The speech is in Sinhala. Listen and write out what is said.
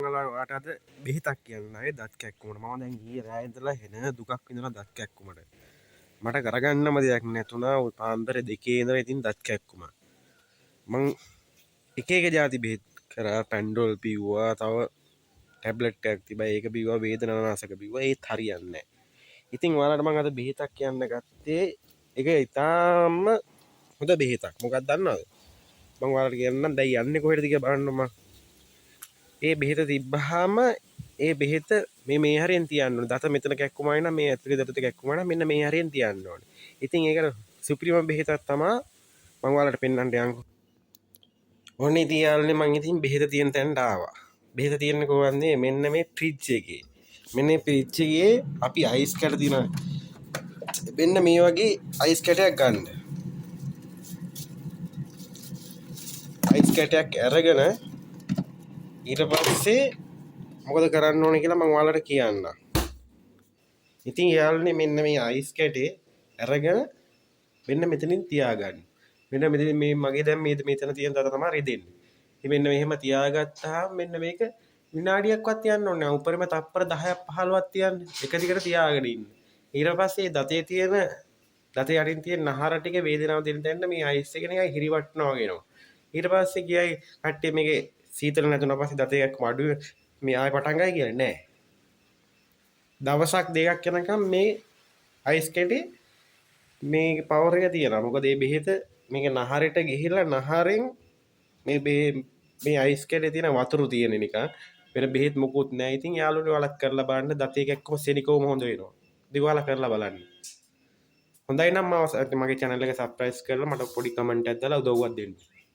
ඔයාලට අද බෙහෙතක් කියන්නයි දත් කැක්කුමට. මම දැන් ඊයේ රෑ ඉඳලා හෙන දුකක් විඳලා දත් කැක්කුමට. මට කරගන්නම දෙයක් නැතුණා. පාන්දර 2 ඉඳලා ඉතින් දත් කැක්කුම. මං එක එක જાති බෙහෙත් කරා, පැන්ඩෝල් බිව්වා, තව ටැබ්ලට් එකක් තිබ්බා ඒක බිව්වා, වේදනානාශක බිව්වා, ඒත් හරියන්නේ නැහැ. ඉතින් ඔයාලට මම අද බෙහෙතක් කියන්න ගත්තේ. ඒක ඊටාම හොඳ බෙහෙතක්. මොකක්ද දන්නවද? මම ඔයාලට කියන්නම්. දැන් යන්නේ කොහෙටද කියලා බලන්න මම. ඒ බෙහෙත තිබ්බහම ඒ බෙහෙත මේ හරියෙන් තියන්න ඕනේ. දත මෙතන කැක්කුමයි නම් මේ ඇතුලේ දතට කැක්කුමයි නම් මෙන්න මේ හරියෙන් තියන්න ඕනේ. ඉතින් ඒකට සුපිරිම බෙහෙතක් තමයි මම ඔයාලට පෙන්වන්න යන්නේ. ඕනේ ඉතින් යාළුවනේ මම ඉතින් බෙහෙත තියෙන තැනට ආවා. බෙහෙත තියෙන්නේ කොහොමද? මෙන්න මේ ෆ්‍රිජ් එකේ. මෙන්න මේ ෆ්‍රිජ් එකේ අපි අයිස් කැට දිනවා. මෙන්න මේ වගේ අයිස් කැටයක් ගන්න. අයිස් කැටයක් අරගෙන ඊට පස්සේ මොකද කරන්න ඕනේ කියලා මම ඔයාලට කියන්නම්. ඉතින් යාළුවනේ මෙන්න මේ අයිස් කැටේ අරගෙන මෙන්න මෙතනින් තියාගන්න. මෙන්න මෙතන මේ මගේ දැන් මේ මෙතන තියෙන දත තමයි රිදෙන්නේ. ඉතින් මෙන්න මෙහෙම තියාගත්තාම මෙන්න මේක විනාඩියක්වත් තියන්න ඕනේ නැහැ. උඩරිම තප්පර 10ක් 15ක් තියන්න. එක දිගට තියාගෙන ඉන්න. ඊට පස්සේ දතේ තියෙන දතේ යටින් තියෙන නහර ටික වේදනාව දෙන්න දෙන්න මේ අයිස් එක නිකන් හිරිවට්ටනවා වගේනවා. ඊට පස්සේ ගියයි කට්ටිය මේකේ සීතල නැතුණා පස්සේ දතේ එක්ක මඩු මේ ආයෙ පටන් ගයි කියලා නෑ. දවසක් දෙකක් යනකම් මේ අයිස් කැටේ මේ පවර් එක තියෙනවා. මොකද මේ බෙහෙත මේක නහරට ගිහිල්ලා නහරෙන් මේ අයිස් කැටේ තියෙන වතුර තියෙන නිකන් වෙන බෙහෙත් මොකුත් නෑ. ඉතින් යාළුවනේ ඔයාලත් කරලා බලන්න. දතේ එක්කම සෙනිකෝම හොඳ වෙනවා. ඉතින් ඔයාලා කරලා බලන්න. හොඳයි නම් මගේ channel එක subscribe කරලා මට පොඩි comment එකක් දාලා උදව්වක් දෙන්න.